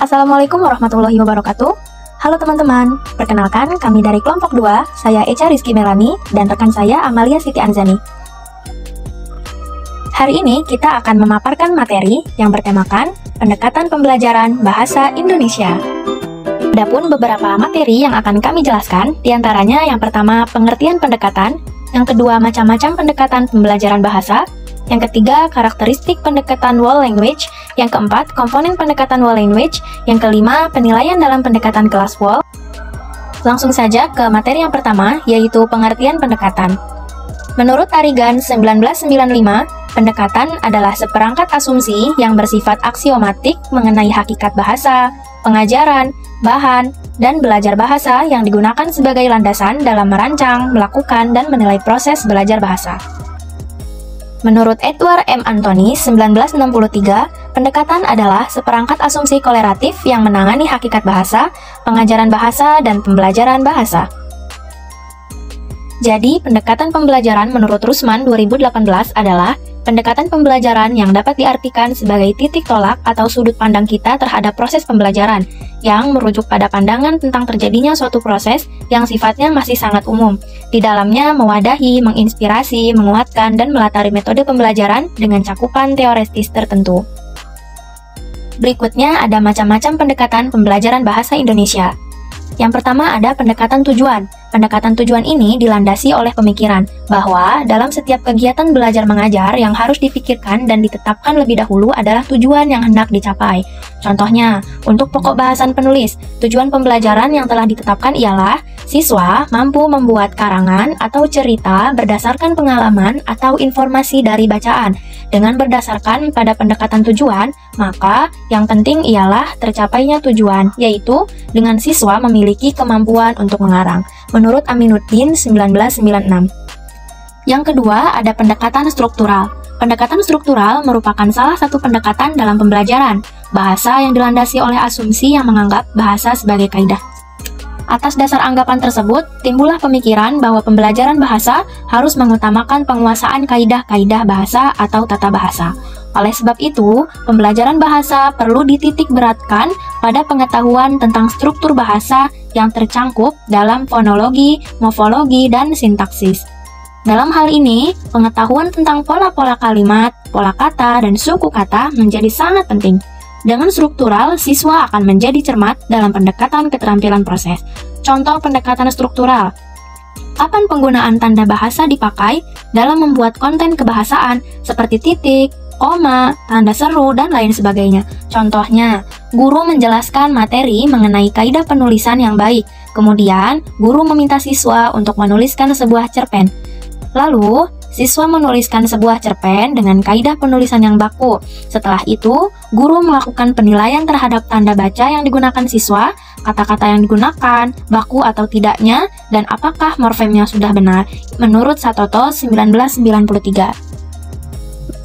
Assalamualaikum warahmatullahi wabarakatuh. Halo teman-teman, perkenalkan kami dari kelompok 2, saya Echa Rizky Melani dan rekan saya Amalia Siti Anzani. Hari ini kita akan memaparkan materi yang bertemakan pendekatan pembelajaran bahasa Indonesia. Adapun beberapa materi yang akan kami jelaskan, diantaranya yang pertama pengertian pendekatan, yang kedua macam-macam pendekatan pembelajaran bahasa, yang ketiga karakteristik pendekatan whole language, yang keempat komponen pendekatan whole language, yang kelima penilaian dalam pendekatan kelas whole. Langsung saja ke materi yang pertama, yaitu pengertian pendekatan. Menurut Arrigan 1995, pendekatan adalah seperangkat asumsi yang bersifat aksiomatik mengenai hakikat bahasa, pengajaran, bahan, dan belajar bahasa yang digunakan sebagai landasan dalam merancang, melakukan, dan menilai proses belajar bahasa. Menurut Edward M. Anthony 1963, pendekatan adalah seperangkat asumsi korelatif yang menangani hakikat bahasa, pengajaran bahasa, dan pembelajaran bahasa. Jadi, pendekatan pembelajaran menurut Rusman 2018 adalah pendekatan pembelajaran yang dapat diartikan sebagai titik tolak atau sudut pandang kita terhadap proses pembelajaran, yang merujuk pada pandangan tentang terjadinya suatu proses yang sifatnya masih sangat umum. Di dalamnya mewadahi, menginspirasi, menguatkan, dan melatari metode pembelajaran dengan cakupan teoretis tertentu. Berikutnya ada macam-macam pendekatan pembelajaran bahasa Indonesia. Yang pertama ada pendekatan tujuan. Pendekatan tujuan ini dilandasi oleh pemikiran bahwa dalam setiap kegiatan belajar mengajar yang harus dipikirkan dan ditetapkan lebih dahulu adalah tujuan yang hendak dicapai. Contohnya, untuk pokok bahasan penulis, tujuan pembelajaran yang telah ditetapkan ialah siswa mampu membuat karangan atau cerita berdasarkan pengalaman atau informasi dari bacaan. Dengan berdasarkan pada pendekatan tujuan, maka yang penting ialah tercapainya tujuan, yaitu dengan siswa memiliki kemampuan untuk mengarang. Menurut Aminuddin 1996. Yang kedua, ada pendekatan struktural. Pendekatan struktural merupakan salah satu pendekatan dalam pembelajaran bahasa yang dilandasi oleh asumsi yang menganggap bahasa sebagai kaidah. Atas dasar anggapan tersebut, timbullah pemikiran bahwa pembelajaran bahasa harus mengutamakan penguasaan kaidah-kaidah bahasa atau tata bahasa. Oleh sebab itu, pembelajaran bahasa perlu dititik beratkan pada pengetahuan tentang struktur bahasa yang tercangkup dalam fonologi, morfologi, dan sintaksis. Dalam hal ini, pengetahuan tentang pola-pola kalimat, pola kata, dan suku kata menjadi sangat penting. Dengan struktural, siswa akan menjadi cermat dalam pendekatan keterampilan proses. Contoh pendekatan struktural. Kapan penggunaan tanda bahasa dipakai dalam membuat konten kebahasaan seperti titik, koma, tanda seru, dan lain sebagainya. Contohnya, guru menjelaskan materi mengenai kaidah penulisan yang baik. Kemudian, guru meminta siswa untuk menuliskan sebuah cerpen. Lalu, siswa menuliskan sebuah cerpen dengan kaidah penulisan yang baku. Setelah itu, guru melakukan penilaian terhadap tanda baca yang digunakan siswa, kata-kata yang digunakan, baku atau tidaknya, dan apakah morfemnya sudah benar, menurut Satoto 1993.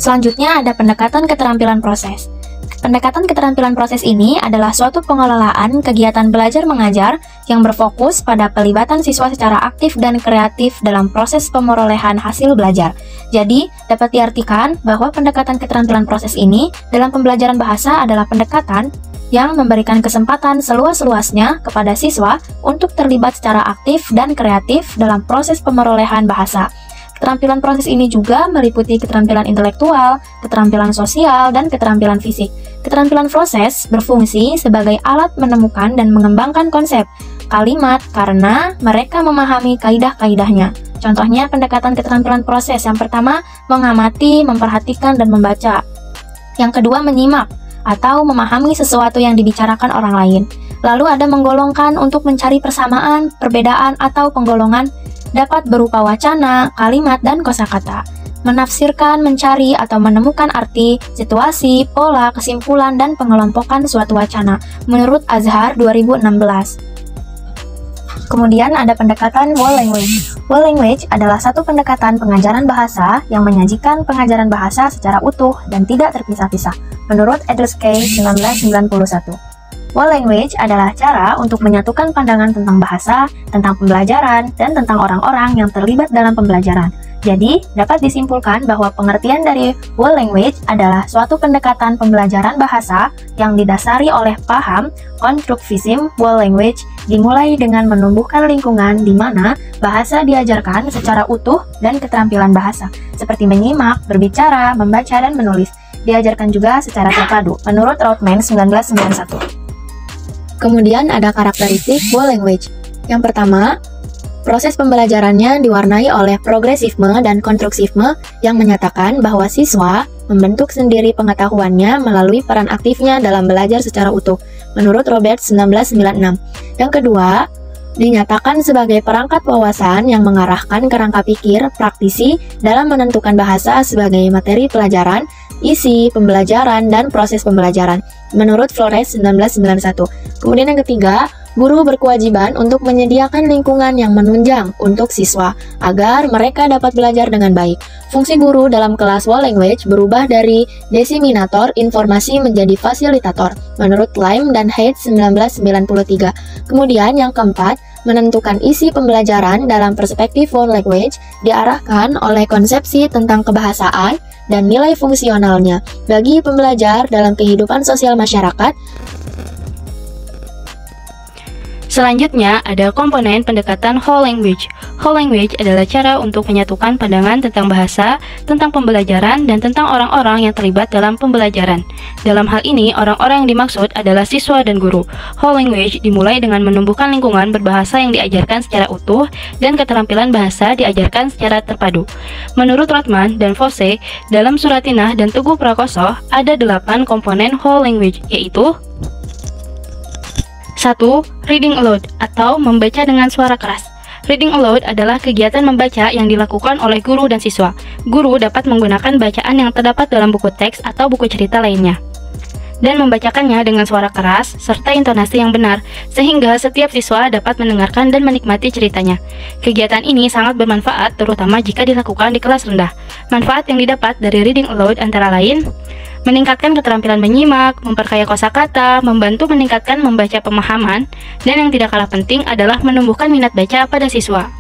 Selanjutnya ada pendekatan keterampilan proses. Pendekatan keterampilan proses ini adalah suatu pengelolaan kegiatan belajar mengajar yang berfokus pada pelibatan siswa secara aktif dan kreatif dalam proses pemerolehan hasil belajar. Jadi, dapat diartikan bahwa pendekatan keterampilan proses ini dalam pembelajaran bahasa adalah pendekatan yang memberikan kesempatan seluas-luasnya kepada siswa untuk terlibat secara aktif dan kreatif dalam proses pemerolehan bahasa. Keterampilan proses ini juga meliputi keterampilan intelektual, keterampilan sosial, dan keterampilan fisik. Keterampilan proses berfungsi sebagai alat menemukan dan mengembangkan konsep kalimat karena mereka memahami kaidah-kaidahnya. Contohnya pendekatan keterampilan proses yang pertama, mengamati, memperhatikan, dan membaca. Yang kedua, menyimak atau memahami sesuatu yang dibicarakan orang lain. Lalu ada menggolongkan untuk mencari persamaan, perbedaan, atau penggolongan dapat berupa wacana, kalimat, dan kosakata. Menafsirkan, mencari, atau menemukan arti, situasi, pola, kesimpulan, dan pengelompokan suatu wacana, menurut Azhar 2016. Kemudian ada pendekatan whole language. Whole language adalah satu pendekatan pengajaran bahasa yang menyajikan pengajaran bahasa secara utuh dan tidak terpisah-pisah, menurut Edelsky 1991. Whole language adalah cara untuk menyatukan pandangan tentang bahasa, tentang pembelajaran, dan tentang orang-orang yang terlibat dalam pembelajaran. Jadi, dapat disimpulkan bahwa pengertian dari whole language adalah suatu pendekatan pembelajaran bahasa yang didasari oleh paham konstruktivisme whole language, dimulai dengan menumbuhkan lingkungan di mana bahasa diajarkan secara utuh dan keterampilan bahasa, seperti menyimak, berbicara, membaca, dan menulis. Diajarkan juga secara terpadu, menurut Rothman 1991. Kemudian ada karakteristik whole language. Yang pertama, proses pembelajarannya diwarnai oleh progresifme dan konstruksifme yang menyatakan bahwa siswa membentuk sendiri pengetahuannya melalui peran aktifnya dalam belajar secara utuh, menurut Roberts 1996. Yang kedua, dinyatakan sebagai perangkat wawasan yang mengarahkan kerangka pikir praktisi dalam menentukan bahasa sebagai materi pelajaran, isi, pembelajaran, dan proses pembelajaran, menurut Flores 1991. Kemudian yang ketiga, guru berkewajiban untuk menyediakan lingkungan yang menunjang untuk siswa agar mereka dapat belajar dengan baik. Fungsi guru dalam kelas whole language berubah dari desiminator informasi menjadi fasilitator, menurut Lime dan Hayes 1993. Kemudian yang keempat, menentukan isi pembelajaran dalam perspektif whole language diarahkan oleh konsepsi tentang kebahasaan dan nilai fungsionalnya bagi pembelajar dalam kehidupan sosial masyarakat. Selanjutnya, ada komponen pendekatan whole language. Whole language adalah cara untuk menyatukan pandangan tentang bahasa, tentang pembelajaran, dan tentang orang-orang yang terlibat dalam pembelajaran. Dalam hal ini, orang-orang yang dimaksud adalah siswa dan guru. Whole language dimulai dengan menumbuhkan lingkungan berbahasa yang diajarkan secara utuh, dan keterampilan bahasa diajarkan secara terpadu. Menurut Rothman dan Fosse, dalam Suratinah dan Tugu Prakoso, ada 8 komponen whole language, yaitu 1. Reading aloud atau membaca dengan suara keras. Reading aloud adalah kegiatan membaca yang dilakukan oleh guru dan siswa. Guru dapat menggunakan bacaan yang terdapat dalam buku teks atau buku cerita lainnya, dan membacakannya dengan suara keras serta intonasi yang benar, sehingga setiap siswa dapat mendengarkan dan menikmati ceritanya. Kegiatan ini sangat bermanfaat, terutama jika dilakukan di kelas rendah. Manfaat yang didapat dari reading aloud antara lain: meningkatkan keterampilan menyimak, memperkaya kosakata, membantu meningkatkan membaca pemahaman, dan yang tidak kalah penting adalah menumbuhkan minat baca pada siswa.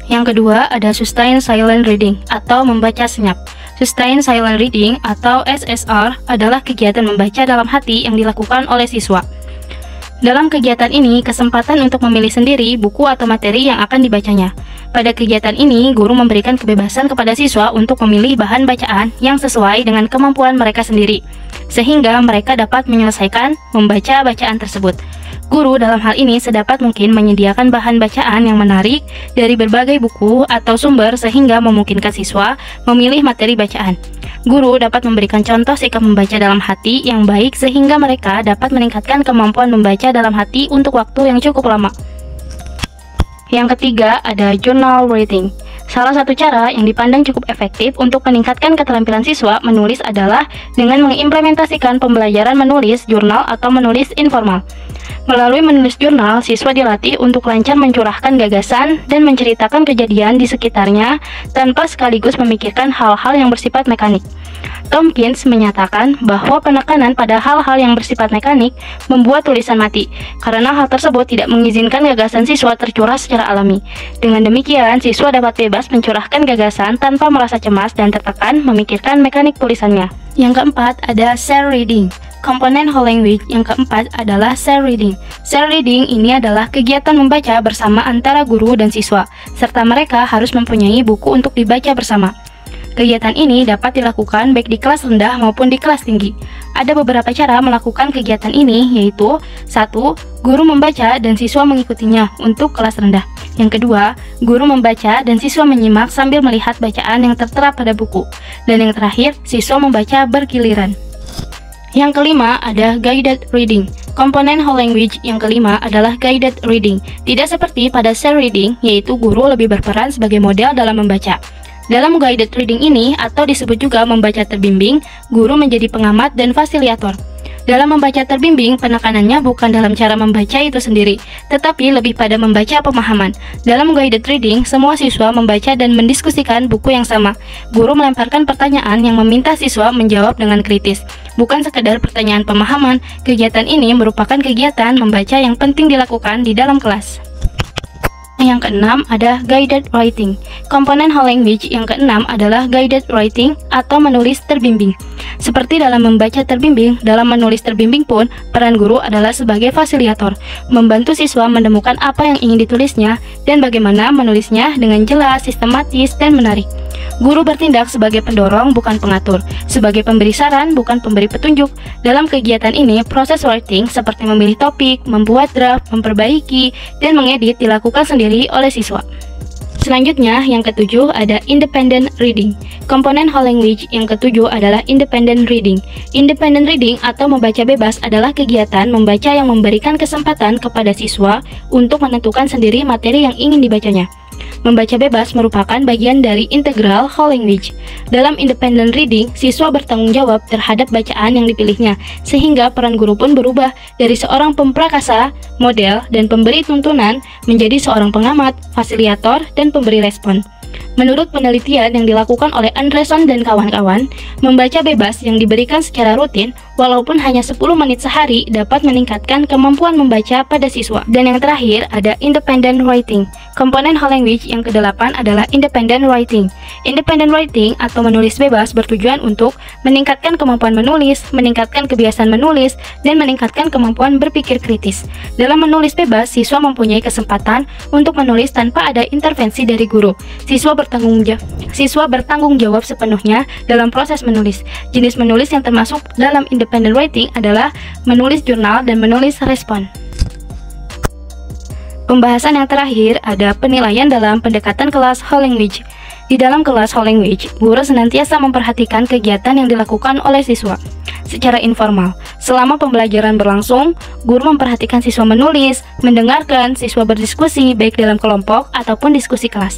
Yang kedua, ada sustained silent reading atau membaca senyap. Sustained silent reading atau SSR adalah kegiatan membaca dalam hati yang dilakukan oleh siswa. Dalam kegiatan ini, kesempatan untuk memilih sendiri buku atau materi yang akan dibacanya. Pada kegiatan ini, guru memberikan kebebasan kepada siswa untuk memilih bahan bacaan yang sesuai dengan kemampuan mereka sendiri, sehingga mereka dapat menyelesaikan membaca bacaan tersebut. Guru dalam hal ini sedapat mungkin menyediakan bahan bacaan yang menarik dari berbagai buku atau sumber sehingga memungkinkan siswa memilih materi bacaan. Guru dapat memberikan contoh sikap membaca dalam hati yang baik sehingga mereka dapat meningkatkan kemampuan membaca dalam hati untuk waktu yang cukup lama. Yang ketiga, ada journal reading. Salah satu cara yang dipandang cukup efektif untuk meningkatkan keterampilan siswa menulis adalah dengan mengimplementasikan pembelajaran menulis jurnal atau menulis informal. Melalui menulis jurnal, siswa dilatih untuk lancar mencurahkan gagasan dan menceritakan kejadian di sekitarnya tanpa sekaligus memikirkan hal-hal yang bersifat mekanik. Tompkins menyatakan bahwa penekanan pada hal-hal yang bersifat mekanik membuat tulisan mati, karena hal tersebut tidak mengizinkan gagasan siswa tercurah secara alami. Dengan demikian, siswa dapat bebas mencurahkan gagasan tanpa merasa cemas dan tertekan memikirkan mekanik tulisannya. Yang keempat, ada share reading. Komponen whole language yang keempat adalah share reading. Share reading ini adalah kegiatan membaca bersama antara guru dan siswa, serta mereka harus mempunyai buku untuk dibaca bersama. Kegiatan ini dapat dilakukan baik di kelas rendah maupun di kelas tinggi. Ada beberapa cara melakukan kegiatan ini, yaitu 1. Guru membaca dan siswa mengikutinya untuk kelas rendah. Yang kedua, guru membaca dan siswa menyimak sambil melihat bacaan yang tertera pada buku. Dan yang terakhir, siswa membaca bergiliran. Yang kelima, ada guided reading. Komponen whole language yang kelima adalah guided reading. Tidak seperti pada share reading, yaitu guru lebih berperan sebagai model dalam membaca. Dalam guided reading ini, atau disebut juga membaca terbimbing, guru menjadi pengamat dan fasilitator. Dalam membaca terbimbing, penekanannya bukan dalam cara membaca itu sendiri, tetapi lebih pada membaca pemahaman. Dalam guided reading, semua siswa membaca dan mendiskusikan buku yang sama. Guru melemparkan pertanyaan yang meminta siswa menjawab dengan kritis. Bukan sekedar pertanyaan pemahaman, kegiatan ini merupakan kegiatan membaca yang penting dilakukan di dalam kelas. Yang keenam ada guided writing. Komponen whole language yang keenam adalah guided writing atau menulis terbimbing. Seperti dalam membaca terbimbing, dalam menulis terbimbing pun, peran guru adalah sebagai fasilitator, membantu siswa menemukan apa yang ingin ditulisnya dan bagaimana menulisnya dengan jelas, sistematis, dan menarik. Guru bertindak sebagai pendorong, bukan pengatur, sebagai pemberi saran, bukan pemberi petunjuk. Dalam kegiatan ini, proses writing seperti memilih topik, membuat draft, memperbaiki, dan mengedit dilakukan sendiri oleh siswa. Selanjutnya, yang ketujuh ada independent reading. Komponen whole language yang ketujuh adalah independent reading. Independent reading atau membaca bebas adalah kegiatan membaca yang memberikan kesempatan kepada siswa untuk menentukan sendiri materi yang ingin dibacanya. Membaca bebas merupakan bagian dari integral whole language. Dalam independent reading, siswa bertanggung jawab terhadap bacaan yang dipilihnya, sehingga peran guru pun berubah dari seorang pemprakasa, model, dan pemberi tuntunan menjadi seorang pengamat, fasilitator, dan pemberi respon. Menurut penelitian yang dilakukan oleh Andreson dan kawan-kawan, membaca bebas yang diberikan secara rutin, walaupun hanya 10 menit sehari, dapat meningkatkan kemampuan membaca pada siswa. Dan yang terakhir ada independent writing. Komponen whole language yang kedelapan adalah independent writing. Independent writing atau menulis bebas bertujuan untuk meningkatkan kemampuan menulis, meningkatkan kebiasaan menulis, dan meningkatkan kemampuan berpikir kritis. Dalam menulis bebas, siswa mempunyai kesempatan untuk menulis tanpa ada intervensi dari guru. Siswa bertanggung jawab sepenuhnya dalam proses menulis. Jenis menulis yang termasuk dalam independent writing adalah menulis jurnal dan menulis respon. Pembahasan yang terakhir ada penilaian dalam pendekatan kelas whole language. Di dalam kelas whole language, guru senantiasa memperhatikan kegiatan yang dilakukan oleh siswa secara informal. Selama pembelajaran berlangsung, guru memperhatikan siswa menulis, mendengarkan, siswa berdiskusi baik dalam kelompok ataupun diskusi kelas.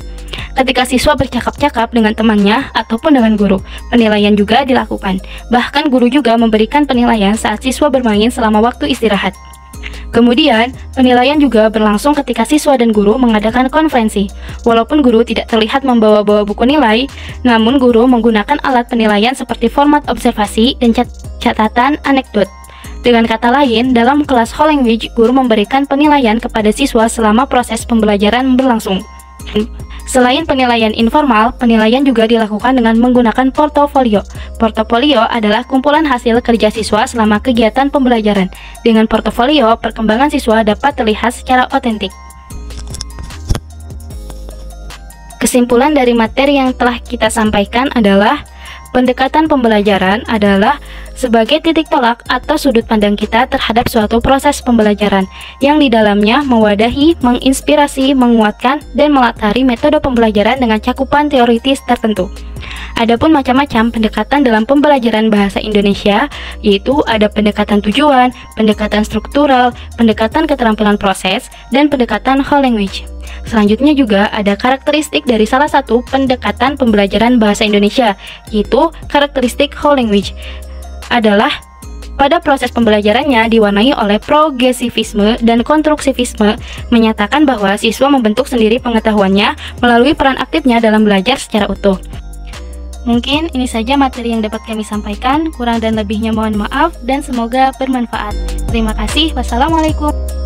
Ketika siswa bercakap-cakap dengan temannya ataupun dengan guru, penilaian juga dilakukan. Bahkan guru juga memberikan penilaian saat siswa bermain selama waktu istirahat. Kemudian, penilaian juga berlangsung ketika siswa dan guru mengadakan konferensi. Walaupun guru tidak terlihat membawa-bawa buku nilai, namun guru menggunakan alat penilaian seperti format observasi dan catatan anekdot. Dengan kata lain, dalam kelas whole language, guru memberikan penilaian kepada siswa selama proses pembelajaran berlangsung. Selain penilaian informal, penilaian juga dilakukan dengan menggunakan portofolio. Portofolio adalah kumpulan hasil kerja siswa selama kegiatan pembelajaran. Dengan portofolio, perkembangan siswa dapat terlihat secara otentik. Kesimpulan dari materi yang telah kita sampaikan adalah pendekatan pembelajaran adalah sebagai titik tolak atau sudut pandang kita terhadap suatu proses pembelajaran yang di dalamnya mewadahi, menginspirasi, menguatkan, dan melatari metode pembelajaran dengan cakupan teoritis tertentu. Adapun macam-macam pendekatan dalam pembelajaran bahasa Indonesia, yaitu ada pendekatan tujuan, pendekatan struktural, pendekatan keterampilan proses, dan pendekatan whole language. Selanjutnya juga ada karakteristik dari salah satu pendekatan pembelajaran bahasa Indonesia, yaitu karakteristik whole language. Adalah pada proses pembelajarannya diwarnai oleh progresivisme dan konstruksivisme, menyatakan bahwa siswa membentuk sendiri pengetahuannya melalui peran aktifnya dalam belajar secara utuh. Mungkin ini saja materi yang dapat kami sampaikan, kurang dan lebihnya mohon maaf dan semoga bermanfaat. Terima kasih. Wassalamualaikum.